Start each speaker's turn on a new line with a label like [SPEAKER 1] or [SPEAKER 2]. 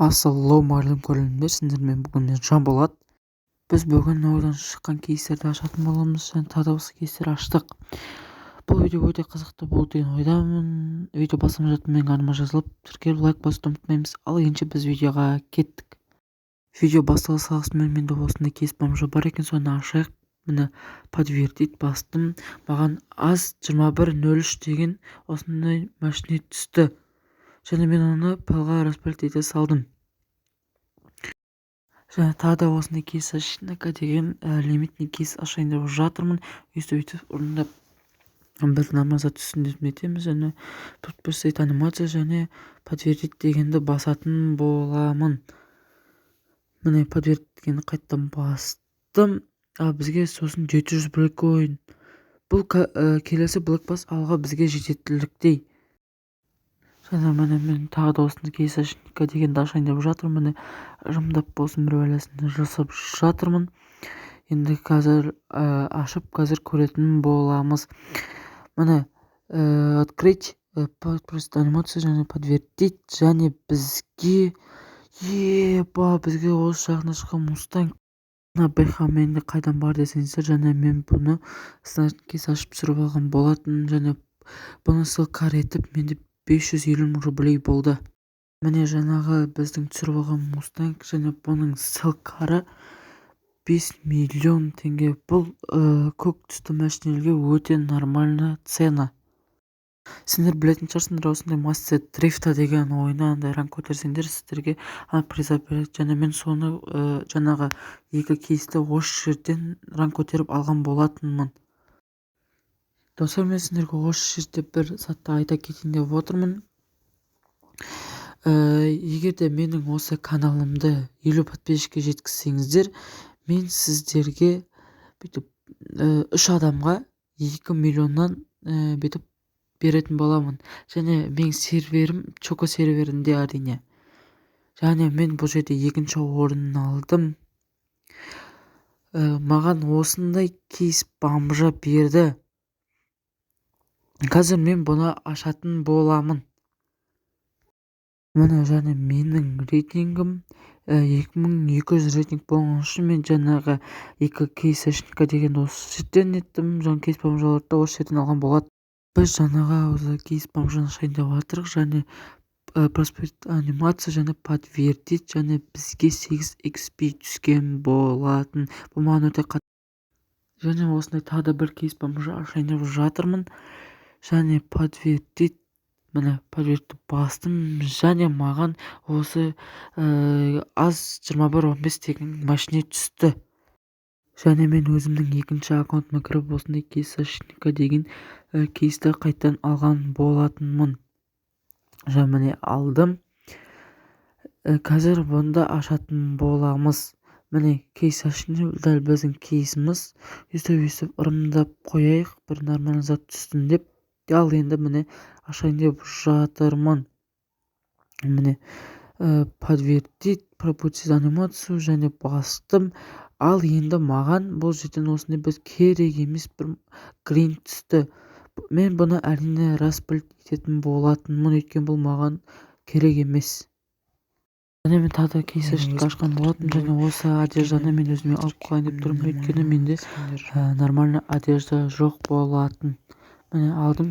[SPEAKER 1] Ассалаумағалейкум көрермендер, сіздермен бүгін мен Жанболат. Біз бүгін ойдан шыққан кейстерді ашатын боламыз және тағы да осы кейстер аштық. Бұл видео өте қызықты болды деген ойдамын. Видео басылмай жатып менің арнама жазылып, тіркеліп лайк басуды ұмытпаймыз. Ал енді біз видеоға кеттік. Видео бастала салысымен менде осындай кейс бомжа бар екен, соны ашайық. Міне подтвердить бастым. Маған аз 2103 деген осындай машина түсті. Және мен оны палға распылить ете салдым. Және тағы да осындай кейс ашынка деген лимитный кейс ашайын деп жатырмын. Өйтіп орындап бір намаза түссін деп нетеміз. Және подписать анимация және подтвердить дегенді басатын боламын. Міне подтвердить дегенді қайттан бастым. Бізге сосын 700 биткоин. Бұл келесі блокбас алға бізге жететіліктей. Және мен тағы да осындай кейс ашынка дегенді ашайын деп жатырмын. Міне жымдап болсын бір бәлесін жасап жатырмын. Енді қазір ашып қазір көретін боламыз. Міне открыть подписать анимация және подтвердить. Және бізге бізге осы жағына шыққан Мустанг Бэхаменде қайдан бар десеңіздер, және мен бұны кейс ашып түсіріп алған болатын. Және бұны ссылка етіп менде 550 000 рублей болды. Міне жаңағы біздің түсіріп алған Мустанг және бұның ссылкары 5 миллион теңге. Бұл көк түсті машинелерге өте нормальна цена. Сендер білетін шығарсыңдар, осындай мастер дрифта деген ойына ранг көтерсеңдер сіздерге приза береді. Және мен соны жаңағы екі кейсті осы жерден ранг көтеріп алған болатынмын. Достар, мен сендерге осы жерде бір сәтті айта кетейін деп отырмын. Егер де менің осы каналымды 50 подписчикке жеткізсеңіздер, мен сіздерге бүйтіп 3 адамға 2 миллионнан бүйтіп беретін боламын. Және мен серверім Чоко серверінде әрине. Және мен бұл жерде екінші орын алдым. Маған осындай кейс бомжа берді. Қазір мен бұны ашатын боламын. Міне және менің рейтингім 2200 рейтинг болған үшін мен жаңағы екі кейс ашынка деген осы жерден еттім. Жаңа кейс бомжаларды осы жерден алған болады. Біз жаңағы кейс бомжаны ашайын деп жатырық. Және проспект анимация және подтвердить. Және бізге 8 XP түскен болатын. Бұл маған өте қатты. Және осындай тағы да бір кейс бомжа ашайын деп жатырмын. Және подтвердить. Міне подтвердить бастым. Және маған осы аз 21-15 деген машина түсті. Және мен өзімнің екінші аккаунтыма кіріп осындай кейс ашынка деген кейсті қайттан алған болатынмын. Және міне алдым. Қазір бұнда ашатын боламыз. Міне кейс ашынка дәл біздің кейсіміз. Өйстіп ұрымдап қояйық, бір нормальный зат түстін деп. Ал енді міне ашайын деп жатырмын. Міне подтвердить, пропустить анимацию және бастым. Ал енді маған бұл жерден осындай біз керек емес бір грин түсті. Мен бұны әрине распылить ететін болатынмын, өйткені бұл маған керек емес. Және мен тағы да кейс ашынка ашқан болатын. Және осы одежданы мен өзіме алып қойын деп тұрмын, өйткені менде нормальный одежда жоқ болатын. Міне алдым.